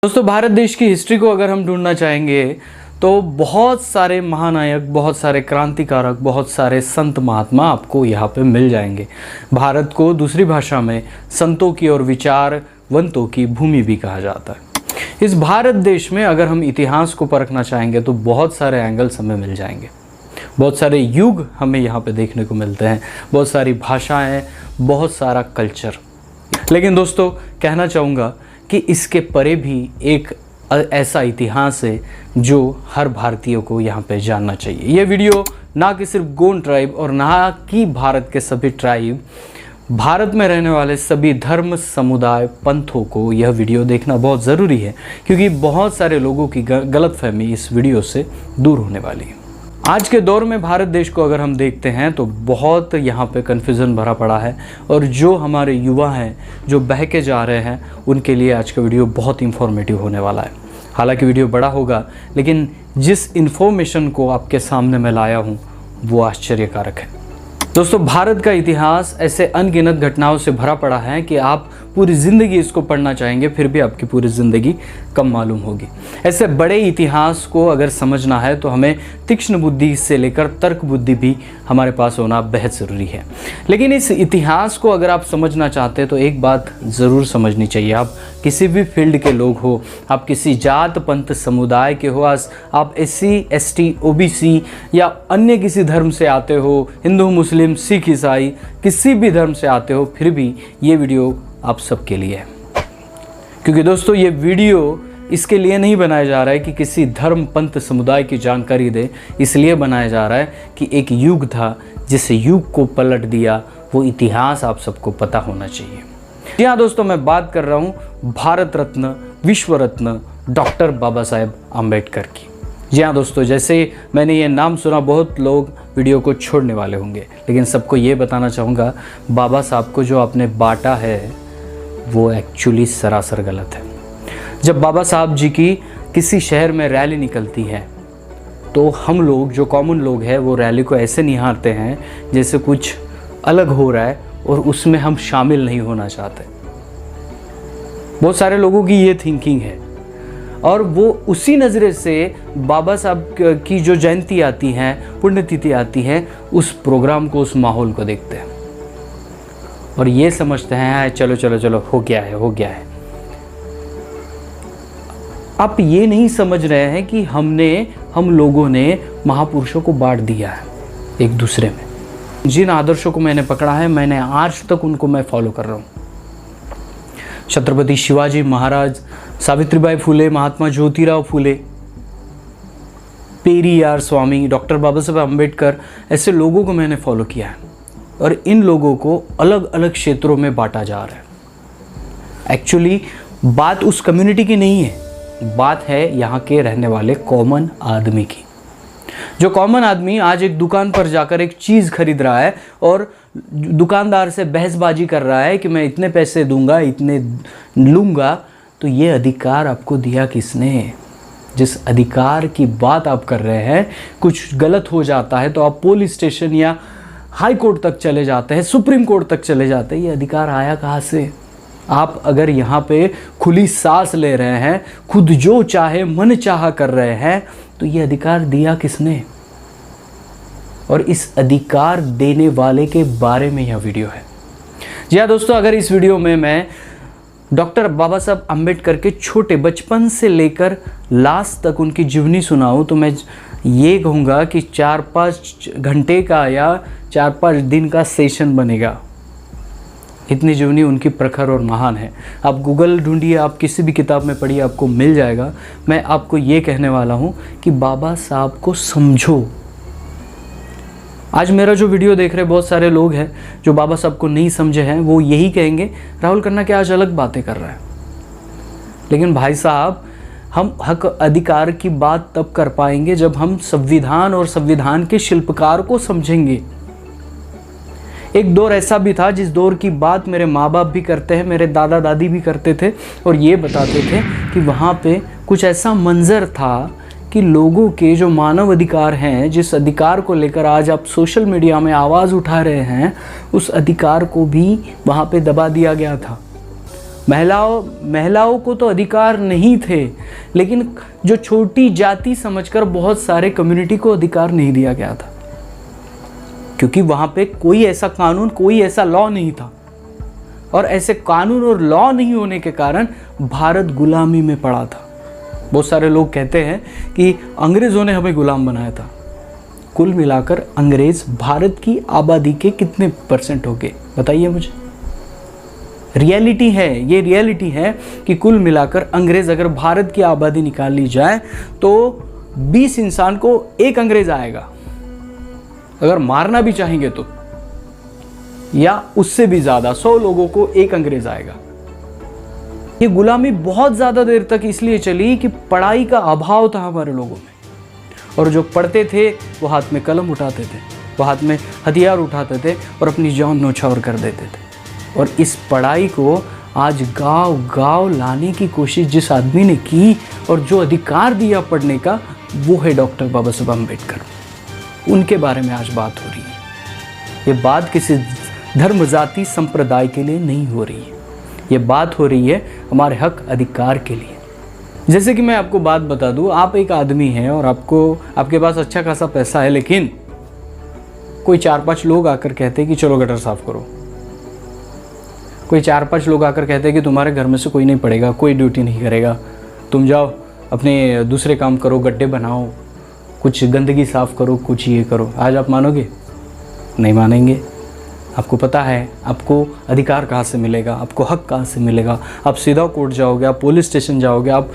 दोस्तों, भारत देश की हिस्ट्री को अगर हम ढूंढना चाहेंगे तो बहुत सारे महानायक, बहुत सारे क्रांतिकारक, बहुत सारे संत महात्मा आपको यहाँ पे मिल जाएंगे। भारत को दूसरी भाषा में संतों की और विचारवंतों की भूमि भी कहा जाता है। इस भारत देश में अगर हम इतिहास को परखना चाहेंगे तो बहुत सारे एंगल्स हमें मिल जाएंगे। बहुत सारे युग हमें यहाँ पे देखने को मिलते हैं, बहुत सारी भाषाएँ, बहुत सारा कल्चर। लेकिन दोस्तों, कहना चाहूँगा कि इसके परे भी एक ऐसा इतिहास है जो हर भारतीय को यहाँ पे जानना चाहिए। ये वीडियो ना कि सिर्फ गोंड ट्राइब और ना कि भारत के सभी ट्राइब, भारत में रहने वाले सभी धर्म, समुदाय, पंथों को यह वीडियो देखना बहुत ज़रूरी है, क्योंकि बहुत सारे लोगों की गलतफहमी इस वीडियो से दूर होने वाली है। आज के दौर में भारत देश को अगर हम देखते हैं तो बहुत यहाँ पे कन्फ्यूज़न भरा पड़ा है, और जो हमारे युवा हैं जो बहके जा रहे हैं उनके लिए आज का वीडियो बहुत इंफॉर्मेटिव होने वाला है। हालांकि वीडियो बड़ा होगा, लेकिन जिस इन्फॉर्मेशन को आपके सामने मैं लाया हूँ वो आश्चर्यकारक है। दोस्तों, भारत का इतिहास ऐसे अनगिनत घटनाओं से भरा पड़ा है कि आप पूरी ज़िंदगी इसको पढ़ना चाहेंगे फिर भी आपकी पूरी ज़िंदगी कम मालूम होगी। ऐसे बड़े इतिहास को अगर समझना है तो हमें तीक्ष्ण बुद्धि से लेकर तर्क बुद्धि भी हमारे पास होना बेहद ज़रूरी है। लेकिन इस इतिहास को अगर आप समझना चाहते हैं तो एक बात ज़रूर समझनी चाहिए। आप किसी भी फील्ड के लोग हो, आप किसी जात पंथ समुदाय के हो, आप SC ST OBC या अन्य किसी धर्म से आते हो, हिंदू मुस्लिम सिख ईसाई किसी भी धर्म से आते हो, फिर भी ये वीडियो आप सबके लिए है। क्योंकि दोस्तों, ये वीडियो इसके लिए नहीं बनाया जा रहा है कि किसी धर्म पंथ समुदाय की जानकारी दे, इसलिए बनाया जा रहा है कि एक युग था जिस युग को पलट दिया, वो इतिहास आप सबको पता होना चाहिए। जी हाँ दोस्तों, मैं बात कर रहा हूँ भारत रत्न, विश्व रत्न डॉक्टर बाबा साहेब आम्बेडकर की। जी हाँ दोस्तों, जैसे मैंने ये नाम सुना बहुत लोग वीडियो को छोड़ने वाले होंगे, लेकिन सबको ये बताना चाहूँगा, बाबा साहब को जो आपने बांटा है वो एक्चुअली सरासर गलत है। जब बाबा साहब जी की किसी शहर में रैली निकलती है तो हम लोग जो कॉमन लोग हैं वो रैली को ऐसे निहारते हैं जैसे कुछ अलग हो रहा है और उसमें हम शामिल नहीं होना चाहते। बहुत सारे लोगों की ये थिंकिंग है, और वो उसी नज़रे से बाबा साहब की जो जयंती आती है, पुण्यतिथि आती है, उस प्रोग्राम को, उस माहौल को देखते हैं और ये समझते हैं चलो चलो चलो हो गया है। आप ये नहीं समझ रहे हैं कि हम लोगों ने महापुरुषों को बांट दिया है एक दूसरे में। जिन आदर्शों को मैंने पकड़ा है, मैंने आज तक उनको मैं फॉलो कर रहा हूँ। छत्रपति शिवाजी महाराज, सावित्रीबाई फुले, महात्मा ज्योतिराव फुले, पेरियार स्वामी, डॉक्टर बाबा साहेब अम्बेडकर, ऐसे लोगों को मैंने फॉलो किया है, और इन लोगों को अलग अलग क्षेत्रों में बांटा जा रहा है। एक्चुअली बात उस कम्युनिटी की नहीं है, बात है यहाँ के रहने वाले कॉमन आदमी की। जो कॉमन आदमी आज एक दुकान पर जाकर एक चीज़ खरीद रहा है और दुकानदार से बहसबाजी कर रहा है कि मैं इतने पैसे दूंगा, इतने लूँगा, तो ये अधिकार आपको दिया किसने? जिस अधिकार की बात आप कर रहे हैं, कुछ गलत हो जाता है तो आप पुलिस स्टेशन या हाई कोर्ट तक चले जाते हैं, सुप्रीम कोर्ट तक चले जाते हैं। ये अधिकार आया कहाँ से? आप अगर यहाँ पे खुली सांस ले रहे हैं, खुद जो चाहे मन चाहा कर रहे हैं, तो ये अधिकार दिया किसने? और इस अधिकार देने वाले के बारे में यह वीडियो है। जी हाँ दोस्तों, अगर इस वीडियो में मैं डॉक्टर बाबा साहब आम्बेडकर के छोटे बचपन से लेकर लास्ट तक उनकी जीवनी सुनाऊं तो मैं ये कहूँगा कि 4-5 घंटे का या 4-5 दिन का सेशन बनेगा। इतनी जीवनी उनकी प्रखर और महान है। आप गूगल ढूंढिए, आप किसी भी किताब में पढ़िए, आपको मिल जाएगा। मैं आपको ये कहने वाला हूँ कि बाबा साहब को समझो। आज मेरा जो वीडियो देख रहे बहुत सारे लोग हैं जो बाबा साहब को नहीं समझे हैं, वो यही कहेंगे राहुल खन्ना क्या आज अलग बातें कर रहा है। लेकिन भाई साहब, हम हक अधिकार की बात तब कर पाएंगे जब हम संविधान और संविधान के शिल्पकार को समझेंगे। एक दौर ऐसा भी था जिस दौर की बात मेरे माँ बाप भी करते हैं, मेरे दादा दादी भी करते थे, और ये बताते थे कि वहाँ पे कुछ ऐसा मंजर था कि लोगों के जो मानव अधिकार हैं, जिस अधिकार को लेकर आज आप सोशल मीडिया में आवाज़ उठा रहे हैं, उस अधिकार को भी वहाँ पे दबा दिया गया था। महिलाओं को तो अधिकार नहीं थे, लेकिन जो छोटी जाति समझकर बहुत सारे कम्युनिटी को अधिकार नहीं दिया गया था, क्योंकि वहां पे कोई ऐसा कानून, कोई ऐसा लॉ नहीं था। और ऐसे कानून और लॉ नहीं होने के कारण भारत गुलामी में पड़ा था। बहुत सारे लोग कहते हैं कि अंग्रेजों ने हमें गुलाम बनाया था। कुल मिलाकर अंग्रेज भारत की आबादी के कितने % हो गए बताइए मुझे। रियलिटी है, ये रियलिटी है कि कुल मिलाकर अंग्रेज, अगर भारत की आबादी निकाल ली जाए तो 20 इंसान को एक अंग्रेज आएगा, अगर मारना भी चाहेंगे तो, या उससे भी ज्यादा 100 लोगों को एक अंग्रेज आएगा। ये गुलामी बहुत ज्यादा देर तक इसलिए चली कि पढ़ाई का अभाव था हमारे लोगों में, और जो पढ़ते थे वो हाथ में कलम उठाते थे, वो हाथ में हथियार उठाते थे और अपनी जान न्यौछावर कर देते थे। और इस पढ़ाई को आज गांव लाने की कोशिश जिस आदमी ने की और जो अधिकार दिया पढ़ने का, वो है डॉक्टर बाबा साहब अम्बेडकर। उनके बारे में आज बात हो रही है। ये बात किसी धर्म, जाति, संप्रदाय के लिए नहीं हो रही है, ये बात हो रही है हमारे हक अधिकार के लिए। जैसे कि मैं आपको बात बता दूं, आप एक आदमी हैं और आपके पास अच्छा खासा पैसा है, लेकिन कोई 4-5 लोग आकर कहते हैं कि चलो गटर साफ करो। कोई 4-5 लोग आकर कहते हैं कि तुम्हारे घर में से कोई नहीं पड़ेगा, कोई ड्यूटी नहीं करेगा, तुम जाओ अपने दूसरे काम करो, गड्ढे बनाओ, कुछ गंदगी साफ करो, कुछ ये करो। आज आप मानोगे? नहीं मानेंगे। आपको पता है आपको अधिकार कहाँ से मिलेगा, आपको हक कहाँ से मिलेगा। आप सीधा कोर्ट जाओगे, आप पुलिस स्टेशन जाओगे, आप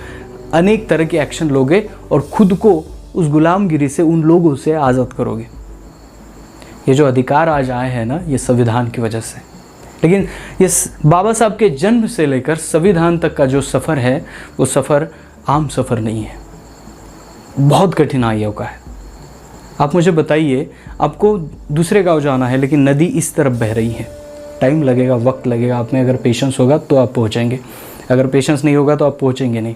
अनेक तरह के एक्शन लोगे और खुद को उस गुलामगिरी से, उन लोगों से आज़ाद करोगे। ये जो अधिकार आज आए हैं ना, ये संविधान की वजह से। लेकिन ये बाबा साहब के जन्म से लेकर संविधान तक का जो सफ़र है, वो सफ़र आम सफ़र नहीं है, बहुत कठिनाइयों का है। आप मुझे बताइए, आपको दूसरे गांव जाना है लेकिन नदी इस तरफ बह रही है, टाइम लगेगा, वक्त लगेगा। आप में अगर पेशेंस होगा तो आप पहुंचेंगे, अगर पेशेंस नहीं होगा तो आप पहुंचेंगे नहीं।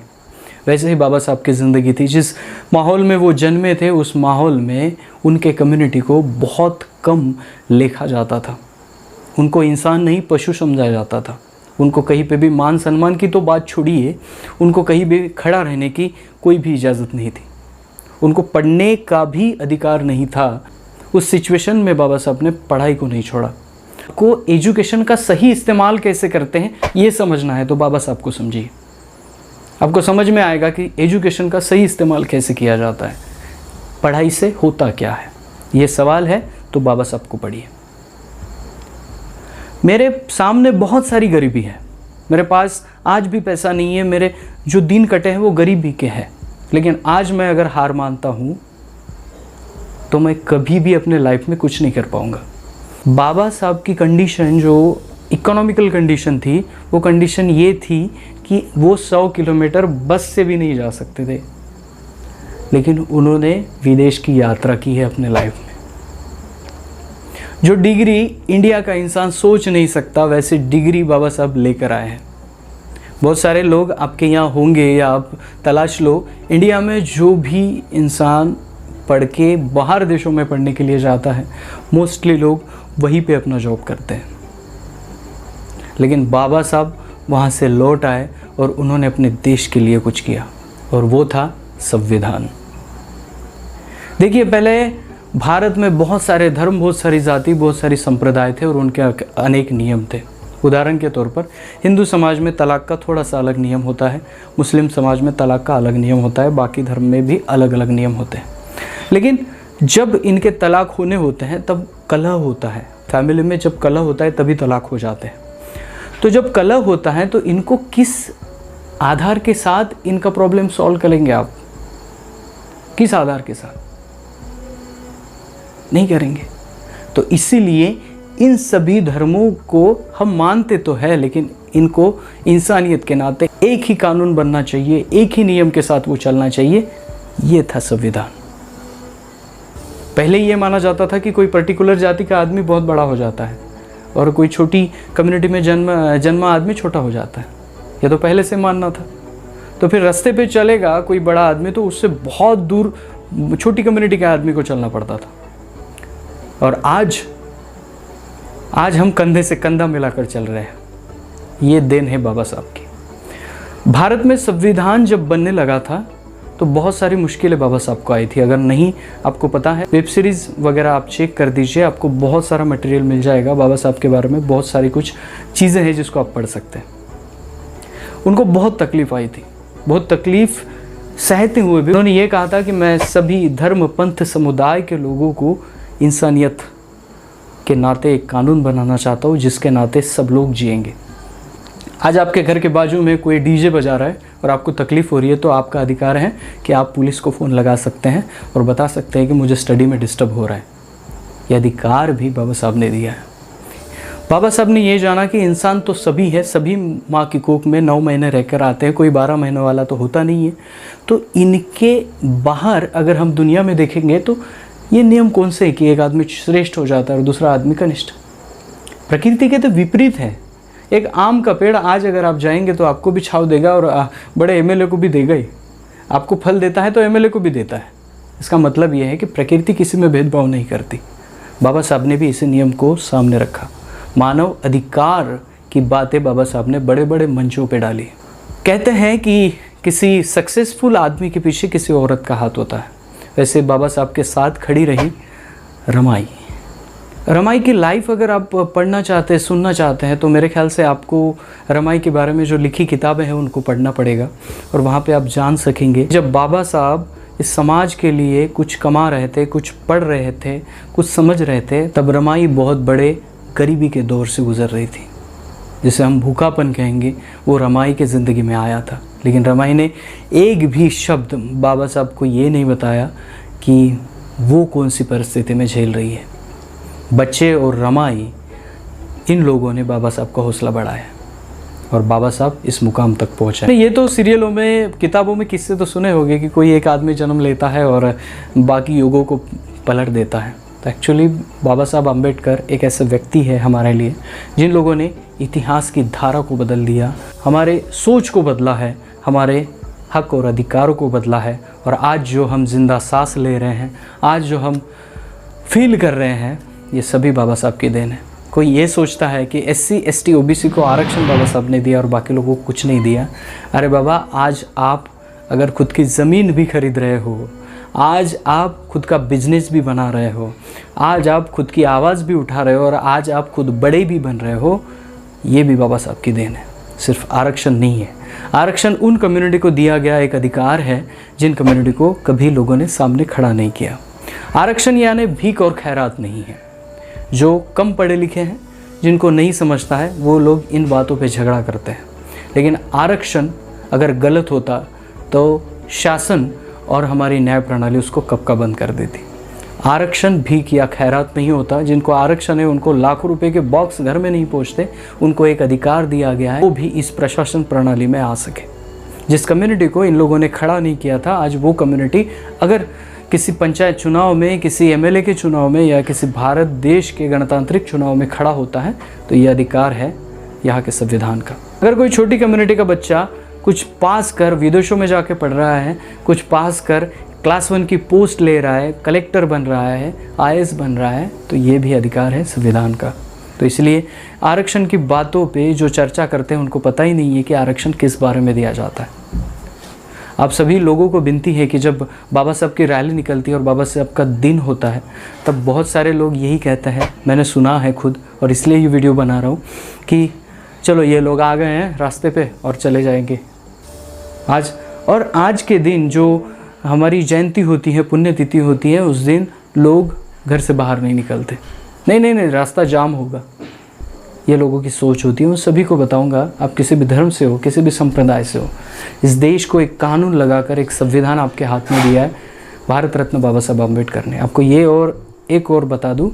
वैसे ही बाबा साहब की ज़िंदगी थी। जिस माहौल में वो जन्मे थे, उस माहौल में उनके कम्युनिटी को बहुत कम देखा जाता था। उनको इंसान नहीं, पशु समझा जाता था। उनको कहीं पे भी मान सम्मान की तो बात छोड़िए, उनको कहीं भी खड़ा रहने की कोई भी इजाज़त नहीं थी। उनको पढ़ने का भी अधिकार नहीं था। उस सिचुएशन में बाबा साहब ने पढ़ाई को नहीं छोड़ा। को एजुकेशन का सही इस्तेमाल कैसे करते हैं ये समझना है तो बाबा साहब को समझिए। आपको समझ में आएगा कि एजुकेशन का सही इस्तेमाल कैसे किया जाता है, पढ़ाई से होता क्या है। ये सवाल है तो बाबा साहब को पढ़िए। मेरे सामने बहुत सारी गरीबी है, मेरे पास आज भी पैसा नहीं है, मेरे जो दिन कटे हैं वो गरीबी के हैं, लेकिन आज मैं अगर हार मानता हूँ तो मैं कभी भी अपने लाइफ में कुछ नहीं कर पाऊँगा। बाबा साहब की कंडीशन, जो इकोनॉमिकल कंडीशन थी, वो कंडीशन ये थी कि वो 100 किलोमीटर बस से भी नहीं जा सकते थे, लेकिन उन्होंने विदेश की यात्रा की है अपने लाइफ में। जो डिग्री इंडिया का इंसान सोच नहीं सकता, वैसे डिग्री बाबा साहब लेकर आए हैं। बहुत सारे लोग आपके यहाँ होंगे या आप तलाश लो, इंडिया में जो भी इंसान पढ़ के बाहर देशों में पढ़ने के लिए जाता है, मोस्टली लोग वहीं पे अपना जॉब करते हैं। लेकिन बाबा साहब वहाँ से लौट आए और उन्होंने अपने देश के लिए कुछ किया, और वो था संविधान। देखिए, पहले भारत में बहुत सारे धर्म, बहुत सारी जाति, बहुत सारी संप्रदाय थे और उनके अनेक नियम थे। उदाहरण के तौर पर हिंदू समाज में तलाक का थोड़ा सा अलग नियम होता है, मुस्लिम समाज में तलाक का अलग नियम होता है, बाकी धर्म में भी अलग अलग नियम होते हैं। लेकिन जब इनके तलाक होने होते हैं तब कलह होता है। फैमिली में जब कलह होता है तभी तलाक हो जाते हैं। तो जब कलह होता है तो इनको किस आधार के साथ इनका प्रॉब्लम सॉल्व करेंगे आप? किस आधार के साथ? नहीं करेंगे। तो इसीलिए इन सभी धर्मों को हम मानते तो है, लेकिन इनको इंसानियत के नाते एक ही कानून बनना चाहिए, एक ही नियम के साथ वो चलना चाहिए। ये था संविधान। पहले ये माना जाता था कि कोई पर्टिकुलर जाति का आदमी बहुत बड़ा हो जाता है और कोई छोटी कम्युनिटी में जन्मा आदमी छोटा हो जाता है। ये तो पहले से मानना था। तो फिर रास्ते पे चलेगा कोई बड़ा आदमी तो उससे बहुत दूर छोटी कम्युनिटी के आदमी को चलना पड़ता था। और आज हम कंधे से कंधा मिलाकर चल रहे हैं। ये देन है बाबा साहब की। भारत में संविधान जब बनने लगा था तो बहुत सारी मुश्किलें बाबा साहब को आई थी। अगर नहीं आपको पता है, वेब सीरीज़ वगैरह आप चेक कर दीजिए, आपको बहुत सारा मटेरियल मिल जाएगा बाबा साहब के बारे में। बहुत सारी कुछ चीज़ें हैं जिसको आप पढ़ सकते हैं। उनको बहुत तकलीफ़ आई थी, बहुत तकलीफ़ सहते हुए भी उन्होंने ये कहा था कि मैं सभी धर्म पंथ समुदाय के लोगों को इंसानियत के नाते एक कानून बनाना चाहता हूँ जिसके नाते सब लोग जिएंगे। आज आपके घर के बाजू में कोई डीजे बजा रहा है और आपको तकलीफ़ हो रही है तो आपका अधिकार है कि आप पुलिस को फ़ोन लगा सकते हैं और बता सकते हैं कि मुझे स्टडी में डिस्टर्ब हो रहा है। ये अधिकार भी बाबा साहब ने दिया है। बाबा साहब ने ये जाना कि इंसान तो सभी है, सभी माँ की कोख में 9 महीने रहकर आते हैं, कोई 12 महीने वाला तो होता नहीं है। तो इनके बाहर अगर हम दुनिया में देखेंगे तो ये नियम कौन से है कि एक आदमी श्रेष्ठ हो जाता है और दूसरा आदमी कनिष्ठ। प्रकृति के तो विपरीत है। एक आम का पेड़ आज अगर आप जाएंगे तो आपको भी छाव देगा और बड़े एमएलए को भी देगा ही। आपको फल देता है तो एमएलए को भी देता है। इसका मतलब ये है कि प्रकृति किसी में भेदभाव नहीं करती। बाबा साहब ने भी इसी नियम को सामने रखा। मानव अधिकार की बातें बाबा साहब ने बड़े बड़े मंचों पे डाली। कहते हैं कि किसी सक्सेसफुल आदमी के पीछे किसी औरत का हाथ होता है। वैसे बाबा साहब के साथ खड़ी रही रमाई। रमाई की लाइफ अगर आप पढ़ना चाहते हैं, सुनना चाहते हैं, तो मेरे ख्याल से आपको रमाई के बारे में जो लिखी किताबें हैं उनको पढ़ना पड़ेगा और वहाँ पे आप जान सकेंगे जब बाबा साहब इस समाज के लिए कुछ कमा रहे थे, कुछ पढ़ रहे थे, कुछ समझ रहे थे, तब रमाई बहुत बड़े गरीबी के दौर से गुज़र रही थी, जिसे हम भूखापन कहेंगे। वो रमाई के ज़िंदगी में आया था, लेकिन रमाई ने एक भी शब्द बाबा साहब को ये नहीं बताया कि वो कौन सी परिस्थिति में झेल रही है। बच्चे और रमाई, इन लोगों ने बाबा साहब का हौसला बढ़ाया और बाबा साहब इस मुकाम तक पहुँचे। ये तो सीरियलों में, किताबों में किस्से तो सुने होंगे कि कोई एक आदमी जन्म लेता है और बाकी युगों को पलट देता है। तो एक्चुअली बाबा साहब अम्बेडकर एक ऐसे व्यक्ति है हमारे लिए जिन लोगों ने इतिहास की धारा को बदल दिया, हमारे सोच को बदला है, हमारे हक और अधिकारों को बदला है। और आज जो हम जिंदा सांस ले रहे हैं, आज जो हम फील कर रहे हैं, ये सभी बाबा साहब की देन है। कोई ये सोचता है कि SC ST OBC को आरक्षण बाबा साहब ने दिया और बाकी लोगों को कुछ नहीं दिया। अरे बाबा, आज आप अगर खुद की ज़मीन भी खरीद रहे हो, आज आप खुद का बिजनेस भी बना रहे हो, आज आप खुद की आवाज़ भी उठा रहे हो और आज आप खुद बड़े भी बन रहे हो, ये भी बाबा साहब की देन है। सिर्फ आरक्षण नहीं है। आरक्षण उन कम्युनिटी को दिया गया एक अधिकार है जिन कम्युनिटी को कभी लोगों ने सामने खड़ा नहीं किया। आरक्षण यानी भीख और खैरात नहीं है। जो कम पढ़े लिखे हैं, जिनको नहीं समझता है, वो लोग इन बातों पे झगड़ा करते हैं। लेकिन आरक्षण अगर गलत होता तो शासन और हमारी न्याय प्रणाली उसको कब का बंद कर देती। आरक्षण भीख या खैरात नहीं होता। जिनको आरक्षण है उनको लाखों रुपए के बॉक्स घर में नहीं पहुंचते। उनको एक अधिकार दिया गया है वो भी इस प्रशासन प्रणाली में आ सके। जिस कम्युनिटी को इन लोगों ने खड़ा नहीं किया था, आज वो कम्युनिटी अगर किसी पंचायत चुनाव में, किसी MLA के चुनाव में या किसी भारत देश के गणतांत्रिक चुनाव में खड़ा होता है तो ये अधिकार है यहाँ के संविधान का। अगर कोई छोटी कम्युनिटी का बच्चा कुछ पास कर विदेशों में जाके पढ़ रहा है, कुछ पास कर क्लास 1 की पोस्ट ले रहा है, कलेक्टर बन रहा है, IAS बन रहा है, तो ये भी अधिकार है संविधान का। तो इसलिए आरक्षण की बातों पे जो चर्चा करते हैं उनको पता ही नहीं है कि आरक्षण किस बारे में दिया जाता है। आप सभी लोगों को विनती है कि जब बाबा साहब की रैली निकलती है और बाबा साहब का दिन होता है, तब बहुत सारे लोग यही कहते हैं, मैंने सुना है खुद और इसलिए ये वीडियो बना रहा हूँ कि चलो ये लोग आ गए हैं रास्ते पे और चले जाएंगे। आज के दिन जो हमारी जयंती होती है, पुण्यतिथि होती है, उस दिन लोग घर से बाहर नहीं निकलते। नहीं, रास्ता जाम होगा। ये लोगों की सोच होती है। उन सभी को बताऊंगा, आप किसी भी धर्म से हो, किसी भी संप्रदाय से हो, इस देश को एक कानून लगाकर एक संविधान आपके हाथ में दिया है भारत रत्न बाबा साहब अम्बेडकर ने। आपको ये और एक और बता दूं,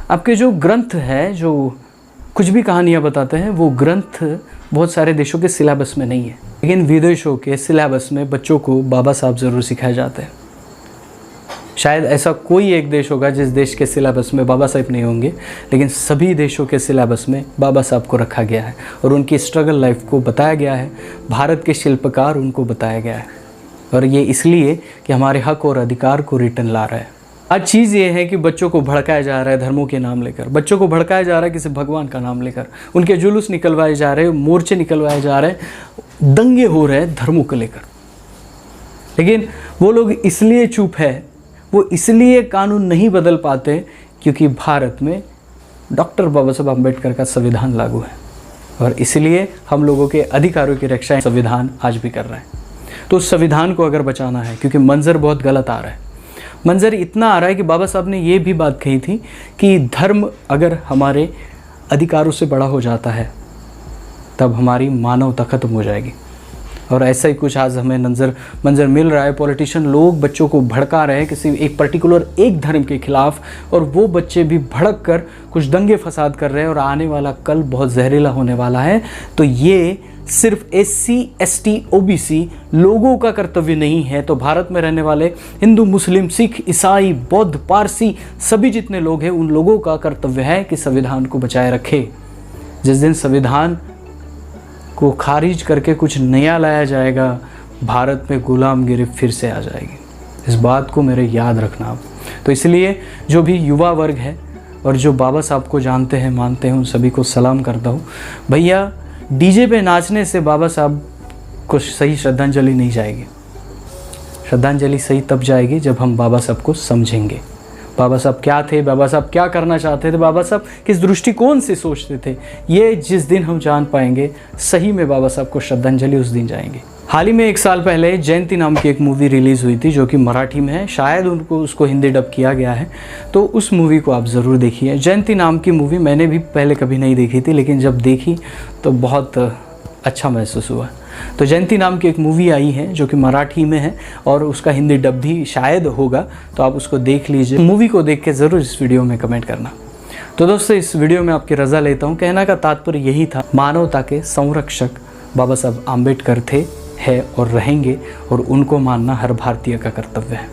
आपके जो ग्रंथ है, जो कुछ भी कहानियाँ बताते हैं, वो ग्रंथ बहुत सारे देशों के सिलेबस में नहीं है, लेकिन विदेशों के सिलेबस में बच्चों को बाबा साहब ज़रूर सिखाए जाते हैं। शायद ऐसा कोई एक देश होगा जिस देश के सिलेबस में बाबा साहब नहीं होंगे, लेकिन सभी देशों के सिलेबस में बाबा साहब को रखा गया है और उनकी स्ट्रगल लाइफ को बताया गया है। भारत के शिल्पकार उनको बताया गया है और ये इसलिए कि हमारे हक और अधिकार को रिटर्न ला रहा है। आज चीज़ ये है कि बच्चों को भड़काया जा रहा है धर्मों के नाम लेकर, बच्चों को भड़काया जा रहा है किसी भगवान का नाम लेकर, उनके जुलूस निकलवाए जा रहे हैं, मोर्चे निकलवाए जा रहे हैं, दंगे हो रहे हैं धर्मों को लेकर। लेकिन वो लोग इसलिए चुप है, वो इसलिए कानून नहीं बदल पाते क्योंकि भारत में डॉक्टर बाबा साहब अम्बेडकर का संविधान लागू है और इसलिए हम लोगों के अधिकारों की रक्षा संविधान आज भी कर रहा है। तो उस संविधान को अगर बचाना है, क्योंकि मंजर बहुत गलत आ रहा है, मंजर इतना आ रहा है कि बाबा साहब ने ये भी बात कही थी कि धर्म अगर हमारे अधिकारों से बड़ा हो जाता है तब हमारी मानवता खत्म हो जाएगी। और ऐसा ही कुछ आज हमें मंजर मिल रहा है। पॉलिटिशियन लोग बच्चों को भड़का रहे हैं किसी एक पर्टिकुलर एक धर्म के खिलाफ, और वो बच्चे भी भड़क कर कुछ दंगे फसाद कर रहे हैं और आने वाला कल बहुत जहरीला होने वाला है। तो ये सिर्फ SC ST OBC लोगों का कर्तव्य नहीं है, तो भारत में रहने वाले हिंदू, मुस्लिम, सिख, ईसाई, बौद्ध, पारसी सभी जितने लोग हैं उन लोगों का कर्तव्य है कि संविधान को बचाए रखे। जिस दिन संविधान को खारिज करके कुछ नया लाया जाएगा, भारत में गुलामगिरी फिर से आ जाएगी। इस बात को मेरे याद रखना आप। तो इसलिए जो भी युवा वर्ग है और जो बाबा साहब को जानते हैं, मानते हैं, उन सभी को सलाम करता हूँ। भैया, डीजे पे नाचने से बाबा साहब को सही श्रद्धांजलि नहीं जाएगी। श्रद्धांजलि सही तब जाएगी जब हम बाबा साहब को समझेंगे। बाबा साहब क्या थे, बाबा साहब क्या करना चाहते थे, बाबा साहब किस दृष्टिकोण से सोचते थे, ये जिस दिन हम जान पाएंगे सही में बाबा साहब को श्रद्धांजलि उस दिन जाएंगे। हाल ही में 1 साल पहले जयंती नाम की एक मूवी रिलीज़ हुई थी जो कि मराठी में है, शायद उसको हिंदी डब किया गया है, तो उस मूवी को आप ज़रूर देखिए। जयंती नाम की मूवी मैंने भी पहले कभी नहीं देखी थी, लेकिन जब देखी तो बहुत अच्छा महसूस हुआ। तो जयंती नाम की एक मूवी आई है जो कि मराठी में है और उसका हिंदी डब भी शायद होगा, तो आप उसको देख लीजिए। मूवी को देख के ज़रूर इस वीडियो में कमेंट करना। तो दोस्तों, इस वीडियो में आपकी रज़ा लेता हूँ। कहना का तात्पर्य यही था, मानवता के संरक्षक बाबा साहब आम्बेडकर थे, है और रहेंगे, और उनको मानना हर भारतीय का कर्तव्य है।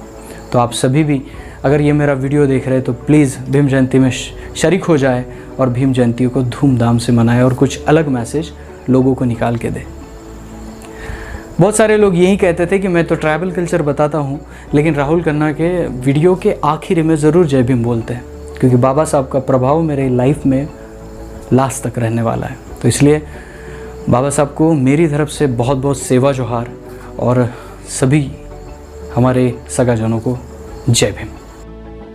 तो आप सभी भी अगर ये मेरा वीडियो देख रहे हैं तो प्लीज़ भीम जयंती में शरीक हो जाए और भीम जयंती को धूमधाम से मनाएं और कुछ अलग मैसेज लोगों को निकाल के दें। बहुत सारे लोग यही कहते थे कि मैं तो ट्राइबल कल्चर बताता हूँ, लेकिन राहुल खन्ना के वीडियो के आखिर में ज़रूर जय भीम बोलते हैं, क्योंकि बाबा साहब का प्रभाव मेरे लाइफ में लास्ट तक रहने वाला है। तो इसलिए बाबा साहब को मेरी तरफ से बहुत बहुत सेवा जोहार, और सभी हमारे सगाजनों को जय भीम।